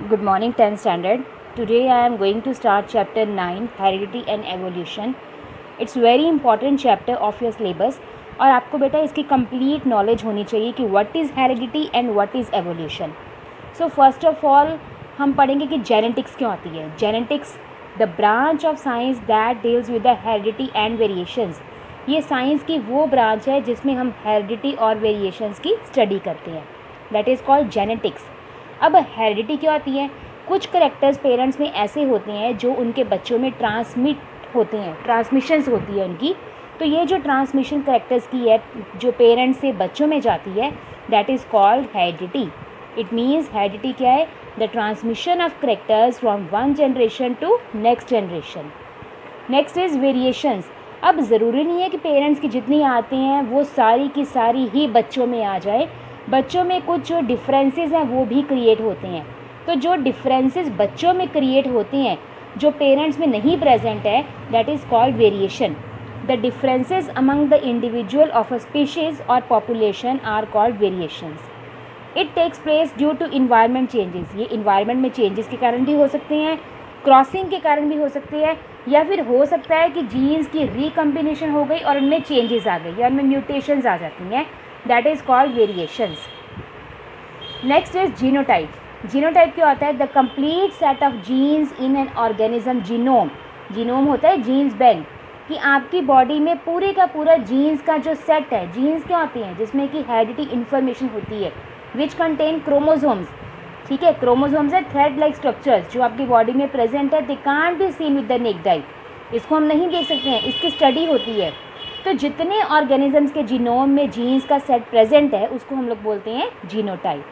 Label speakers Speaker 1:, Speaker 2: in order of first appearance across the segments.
Speaker 1: Good morning, 10th standard. Today I am going to start chapter 9, Heredity and Evolution. It's very important chapter of your syllabus और आपको बेटा इसकी complete knowledge होनी चाहिए कि what is heredity and what is evolution. So first of all हम पढ़ेंगे कि genetics क्यों आती है. Genetics, the branch of science that deals with the heredity and variations. ये साइंस की वो ब्रांच है जिसमें हम हेरिडिटी और वेरिएशंस की स्टडी करते हैं. That is called genetics. अब हेरिडिटी क्यों आती है? कुछ करेक्टर्स पेरेंट्स में ऐसे होते हैं जो उनके बच्चों में ट्रांसमिट होते हैं, ट्रांसमिशंस होती है उनकी. तो ये जो ट्रांसमिशन करेक्टर्स की है जो पेरेंट्स से बच्चों में जाती है, that is called heredity. It means heredity क्या है? The transmission of characters from one generation to next generation. Next is variations. अब ज़रूरी नहीं है कि पेरेंट्स की जितनी आते हैं वो सारी की सारी ही बच्चों में आ जाए. बच्चों में कुछ जो डिफरेंसेस हैं वो भी क्रिएट होते हैं. तो जो डिफरेंसेस बच्चों में क्रिएट होते हैं जो पेरेंट्स में नहीं प्रेजेंट है, that is called variation. The differences among the individual of a species और population are called variations. It takes place due to environment changes. ये इन्वायरमेंट में चेंजेस के कारण भी हो सकते हैं, क्रॉसिंग के कारण भी हो सकते हैं, या फिर हो सकता है कि जीन्स की रिकम्बिनेशन हो गई और उनमें चेंजेस आ गई या उनमें म्यूटेशंस आ जाती हैं. That is called variations. Next is genotype. Genotype क्या होता है? The complete set of genes in an organism. Genome, genome होता है जीन्स बैंक, कि आपकी बॉडी में पूरे का पूरा जीन्स का जो सेट है. जीन्स क्या होती हैं? जिसमें कि हेरिडिटी इन्फॉर्मेशन होती है, विच कंटेन क्रोमोसोम्स. ठीक है, क्रोमोसोम्स है थ्रेड लाइक स्ट्रक्चर्स जो आपकी बॉडी में प्रेजेंट है. They can't be seen with the necked आई. इसको हम नहीं देख सकते हैं, इसकी स्टडी होती है. तो जितने ऑर्गेनिजम्स के जीनोम में जीन्स का सेट प्रेजेंट है उसको हम लोग बोलते हैं जीनोटाइप.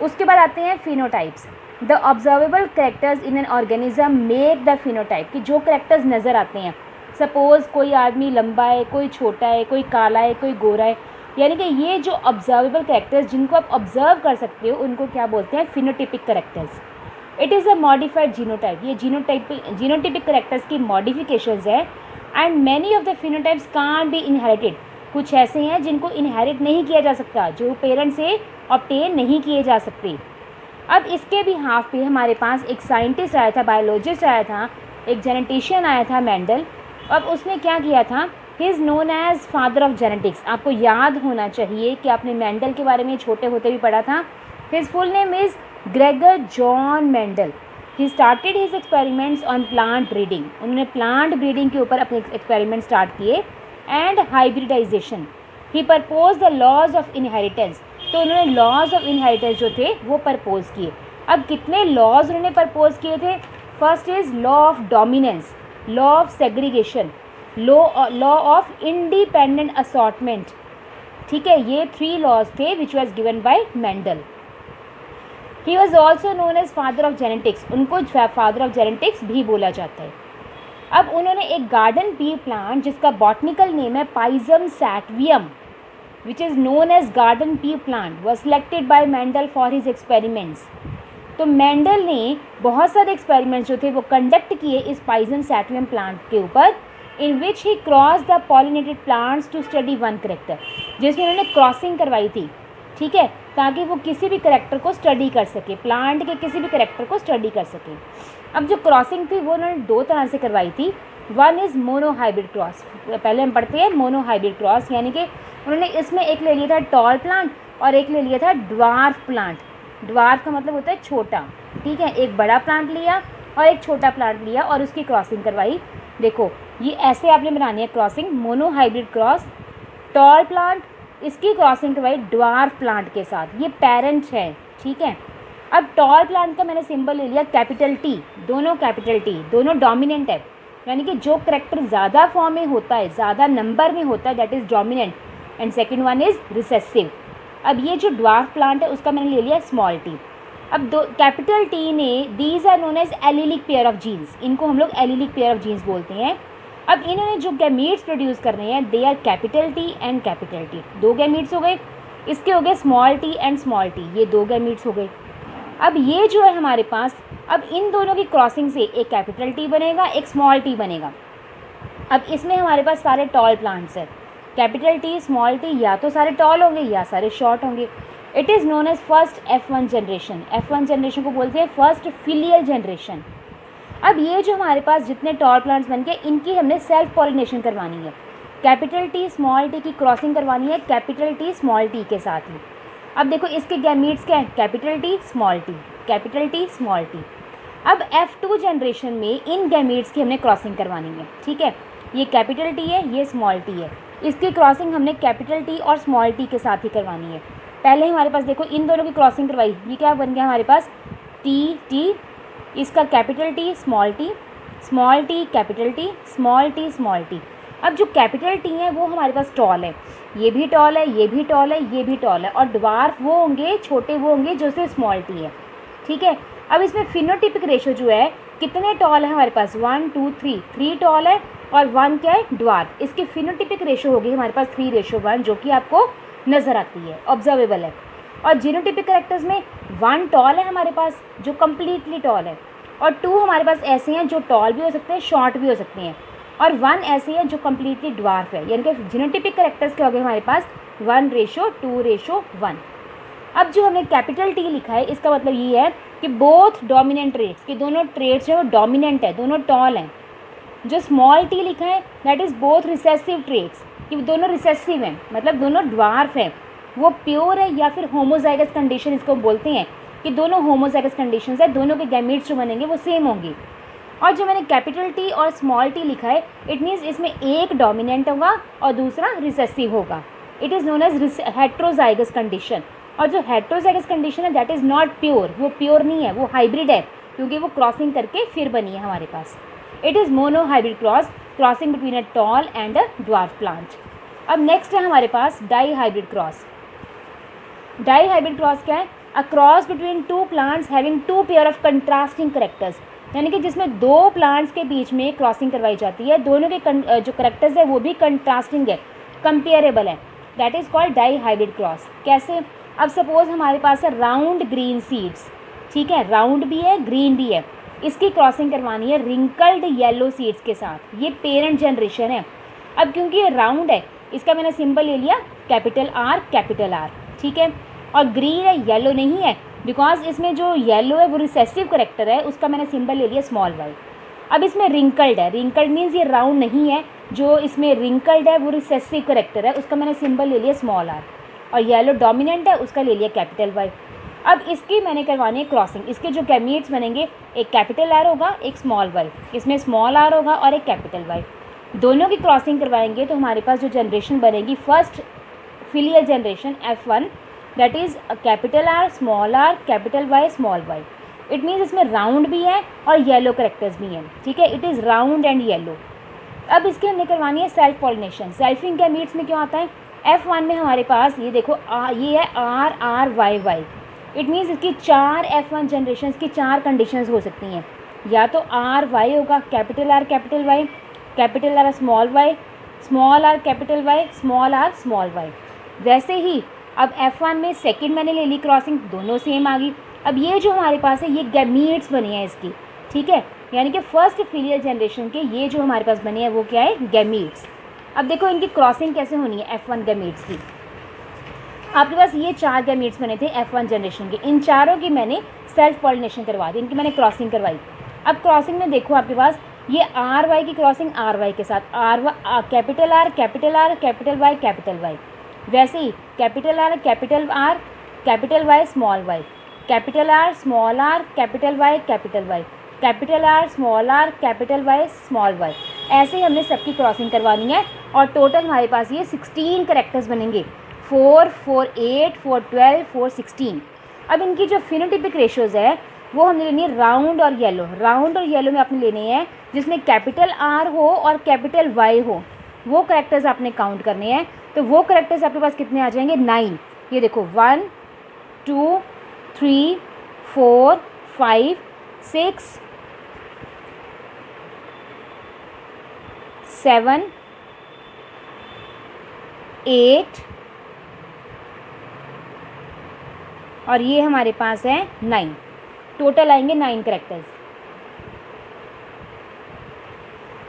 Speaker 1: उसके बाद आते हैं phenotypes. The observable characters in an organism make the phenotype. कि जो कैरेक्टर्स नज़र आते हैं, सपोज़ कोई आदमी लंबा है, कोई छोटा है, कोई काला है, कोई गोरा है, यानी कि ये जो ऑब्जर्वेबल कैरेक्टर्स जिनको आप ऑब्जर्व कर सकते हो उनको क्या बोलते हैं? Phenotypic characters. It is a modified genotype. ये जीनोटिपिक कैरेक्टर्स की मॉडिफिकेशंस है. And many of the phenotypes can't be inherited. कुछ ऐसे हैं जिनको इनहेरिट नहीं किया जा सकता, जो पेरेंट्स से ऑब्टेन नहीं किए जा सकते. अब इसके भी हाफ पे हमारे पास एक साइंटिस्ट आया था, बायोलॉजिस्ट आया था, एक जेनेटिशियन आया था, मेंडल. अब उसने क्या किया था? He is known as father of genetics. आपको याद होना चाहिए कि आपने मेंडल के बारे में छोटे होते भी पढ़ा था. His full name is Gregor John Mendel. He started his experiments on plant breeding. उन्होंने प्लांट ब्रीडिंग के ऊपर अपने एक्सपेरिमेंट स्टार्ट किए. And hybridisation. He propose the laws of inheritance. तो उन्होंने लॉज ऑफ इनहेरिटेंस जो थे वो प्रपोज किए. अब कितने लॉज उन्होंने प्रपोज किए थे? First is law of dominance, law of segregation, law of independent assortment. ठीक है, ये 3 लॉज थे which was given by Mendel. He was also known as father of genetics. उनको फादर ऑफ जेनेटिक्स भी बोला जाता है. अब उन्होंने एक गार्डन पी प्लांट जिसका बॉटनिकल नेम है pisum sativum which is known as garden pea plant was selected by Mendel for his experiments. तो मेंडल ने बहुत सारे एक्सपेरिमेंट्स जो थे वो कंडक्ट किए इस पाइजम सैटिवियम प्लांट के ऊपर, in which he cross the pollinated plants to study one character. जिसमें उन्होंने क्रॉसिंग करवाई थी, ठीक है, ताकि वो किसी भी करेक्टर को स्टडी कर सके, प्लांट के किसी भी करेक्टर को स्टडी कर सके. अब जो क्रॉसिंग थी वो उन्होंने 2 तरह से करवाई थी. One is monohybrid cross. पहले हम पढ़ते हैं मोनोहाइब्रिड क्रॉस, यानी कि उन्होंने इसमें एक ले लिया था टॉल प्लांट और एक ले लिया था ड्वार्फ प्लांट. ड्वार्फ का मतलब होता है छोटा. ठीक है, एक बड़ा प्लांट लिया और एक छोटा प्लांट लिया और उसकी क्रॉसिंग करवाई. देखो ये ऐसे आपने बनानी है crossing. Monohybrid cross, tall plant, इसकी क्रॉसिंग करवाई ड्वार्फ प्लांट के साथ. ये पेरेंट है. ठीक है, अब टॉल प्लांट का मैंने सिंबल ले लिया कैपिटल टी. दोनों कैपिटल टी, दोनों डोमिनेंट है, यानी कि जो करेक्टर ज़्यादा फॉर्म में होता है, ज़्यादा नंबर में होता है, that is dominant. And second one is recessive. अब ये जो ड्वार्फ प्लांट है उसका मैंने ले लिया स्मॉल टी. अब दो कैपिटल टी ने, these are known as allelic pair of genes. इनको हम लोग एलिलिक पेयर ऑफ जीन्स बोलते हैं. अब इन्होंने जो गैमीट्स प्रोड्यूस कर रहे हैं they are capital T and capital T. 2 gametes हो गए. इसके हो गए small T and small T. ये 2 गैमीट्स हो गए. अब ये जो है हमारे पास, अब इन दोनों की क्रॉसिंग से एक कैपिटल टी बनेगा, एक स्मॉल टी बनेगा. अब इसमें हमारे पास सारे टॉल प्लांट्स हैं. कैपिटल टी, स्मॉल टी, या तो सारे टॉल होंगे या सारे शॉर्ट होंगे. It is known as first F1 generation. F1 generation को बोलते हैं फर्स्ट फिलियल जनरेशन। अब ये जो हमारे पास जितने टॉल प्लांट्स बन गए, इनकी हमने सेल्फ पॉलिनेशन करवानी है, कैपिटल टी स्मॉल टी की क्रॉसिंग करवानी है कैपिटल टी स्मॉल टी के साथ ही। अब देखो इसके गैमीट्स क्या है, capital T small T, capital T small T. अब F2 जनरेशन में इन गैमीट्स की हमने क्रॉसिंग करवानी है, ठीक है। ये कैपिटल टी है, ये स्मॉल टी है, इसकी क्रॉसिंग हमने कैपिटल टी और स्मॉल टी के साथ ही करवानी है। पहले हमारे पास देखो इन दोनों की क्रॉसिंग करवाई, ये क्या बन गया हमारे पास, टी टी, इसका capital T small T capital T small T small T. अब जो कैपिटल टी है वो हमारे पास टॉल है, ये भी टॉल है, ये भी टॉल है, ये भी टॉल है, और ड्वार्फ वो होंगे, छोटे वो होंगे जो सिर्फ स्मॉल टी है, ठीक है। अब इसमें फिनोटिपिक रेशो जो है, कितने टॉल है हमारे पास, 1 2 3, 3 टॉल है और 1 क्या है, ड्वार्फ। इसकी फिनोटिपिक रेशो होगी हमारे पास 3:1, जो कि आपको नज़र आती है, ऑब्जर्वेबल है। और जीनोटिपिक कैरेक्टर्स में 1 टॉल है हमारे पास जो कम्प्लीटली टॉल है, और 2 हमारे पास ऐसे हैं जो टॉल भी हो सकते हैं, शॉर्ट भी हो सकते हैं, और 1 ऐसे हैं जो कम्प्लीटली ड्वार्फ है। यानी कि जीनोटिपिक कैरेक्टर्स क्या हो गए हमारे पास, 1:2:1। अब जो हमने कैपिटल टी लिखा है, इसका मतलब ये है कि बोथ डोमिनेंट ट्रेट्स, कि दोनों ट्रेट्स जो डोमिनेंट है, दोनों टॉल हैं। जो स्मॉल टी लिखा है that is both recessive traits, कि दोनों रिसेसिव हैं, मतलब दोनों ड्वार्फ हैं। वो प्योर है या फिर होमोजाइगस कंडीशन इसको बोलते हैं, कि दोनों होमोजाइगस कंडीशंस है, दोनों के गैमीट्स जो बनेंगे वो सेम होंगे। और जो मैंने कैपिटल टी और स्मॉल टी लिखा है, इट मीन्स इसमें एक डोमिनेंट होगा और दूसरा रिसेसिव होगा। It is known as heterozygous condition. और जो हेट्रोजाइगस कंडीशन है दैट इज़ नॉट प्योर, वो प्योर नहीं है, वो हाइब्रिड है, क्योंकि वो क्रॉसिंग करके फिर बनी है हमारे पास। It is mono hybrid cross, crossing between a tall and a dwarf plant. अब नेक्स्ट है हमारे पास di hybrid cross. Di hybrid cross क्या है, a cross between 2 plants having 2 pair of contrasting characters, यानी कि जिसमें 2 प्लांट्स के बीच में क्रॉसिंग करवाई जाती है, दोनों के जो करेक्टर्स है वो भी कंट्रास्टिंग है, कंपेरेबल है, that is called die hybrid cross. कैसे, अब सपोज हमारे पास है राउंड ग्रीन सीड्स, ठीक है, राउंड भी है ग्रीन भी है, इसकी क्रॉसिंग करवानी है रिंकल्ड येलो सीड्स के साथ, ये पेरेंट जनरेशन है। अब क्योंकि ये राउंड है, इसका मैंने सिंबल ले लिया कैपिटल R, ठीक है, और ग्रीन है, येलो नहीं है, बिकॉज इसमें जो येलो है वो रिसेसिव करेक्टर है, उसका मैंने सिंबल ले लिया स्मॉल y। अब इसमें रिंकल्ड है, रिंकल्ड मीन्स ये राउंड नहीं है, जो इसमें रिंकल्ड है वो रिसेसिव करेक्टर है, उसका मैंने सिंबल ले लिया स्मॉल r, और येलो डोमिनेंट है, उसका ले लिया कैपिटल Y। अब इसकी मैंने करवानी है क्रॉसिंग, इसके जो गैमीट्स बनेंगे, एक कैपिटल R होगा, एक स्मॉल y, इसमें स्मॉल r होगा और एक कैपिटल Y। दोनों की क्रॉसिंग करवाएंगे तो हमारे पास जो जनरेशन बनेगी, first filial generation F1, that is capital R small r capital Y small y। It means इसमें राउंड भी है और येलो करेक्टर्स भी हैं, ठीक है, it is round and yellow. अब इसकी हमने करवानी है सेल्फ पॉलिनेशन। सेल्फिंग गैमीट्स में क्या आता है, F1 में हमारे पास ये देखो ये है R इट मीन्स इसकी 4 F1 जनरेशन की 4 कंडीशंस हो सकती हैं, या तो RY होगा, capital R capital Y, capital R small y, small r capital Y, small r small y। वैसे ही अब F1 में सेकंड मैंने ले ली क्रॉसिंग, दोनों सेम आ गई। अब ये जो हमारे पास है ये गैमीट्स बनी है इसकी, ठीक है, यानी कि फर्स्ट फिलियल जनरेशन के ये जो हमारे पास बने हैं वो क्या है, गैमीट्स। अब देखो इनकी क्रॉसिंग कैसे होनी है F1 गैमीट्स की। आपके पास ये 4 गैमीट्स बने थे F1 जनरेशन के, इन चारों की मैंने सेल्फ पॉलिनेशन करवा दी, इनकी मैंने क्रॉसिंग करवाई। अब क्रॉसिंग में देखो आपके पास ये RY की क्रॉसिंग RY के साथ, capital R capital R capital Y capital Y। वैसे ही capital R capital R capital Y small y, capital R small r capital Y capital Y, capital R small r capital Y small y। ऐसे ही हमने सबकी crossing करवानी है, और total हमारे पास ये 16 करेक्टर्स बनेंगे, 4 4 8 4 12 4 16। अब इनकी जो फिनोटिपिक रेशियोज़ है वो हमने लेनी है राउंड और येलो। राउंड और येलो में आपने लेने हैं जिसमें कैपिटल R हो और कैपिटल Y हो, वो करेक्टर्स आपने काउंट करने हैं। तो वो करेक्टर्स आपके पास कितने आ जाएंगे, 9। ये देखो 1 2 3 4 5 6 7 8 और ये हमारे पास है 9, टोटल आएंगे 9 करेक्टर्स।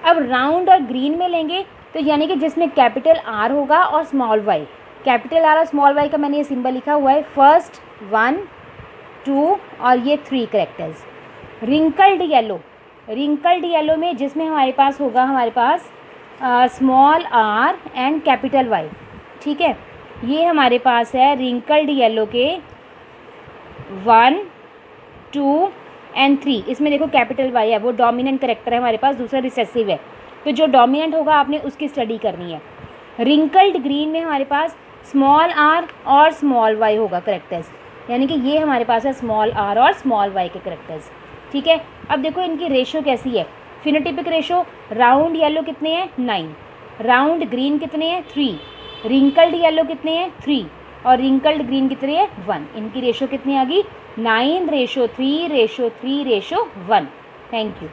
Speaker 1: अब राउंड और ग्रीन में लेंगे तो यानी कि जिसमें कैपिटल R होगा और स्मॉल y, कैपिटल आर और स्मॉल वाई का मैंने ये सिंबल लिखा हुआ है, फर्स्ट 1 2 और ये 3 करेक्टर्स। रिंकल्ड येलो में जिसमें हमारे पास होगा हमारे पास small R and capital Y, ठीक है। ये हमारे पास है रिंकल्ड येलो के 1 2 एंड 3, इसमें देखो कैपिटल वाई है, वो डोमिनेंट करेक्टर है हमारे पास, दूसरा रिसेसिव है, तो जो डोमिनेंट होगा आपने उसकी स्टडी करनी है। रिंकल्ड ग्रीन में हमारे पास स्मॉल आर और स्मॉल वाई होगा करेक्टर्स, यानी कि ये हमारे पास है स्मॉल आर और स्मॉल वाई के करेक्टर्स, ठीक है। अब देखो इनकी रेशो कैसी है, फिनोटिपिक रेशो, राउंड येलो कितने हैं 9, राउंड ग्रीन कितने हैं 3, रिंकल्ड येलो कितने हैं 3 और रिंकल्ड ग्रीन कितने हैं 1। इनकी रेशो कितनी आ गई 9:3:3:1। Thank you.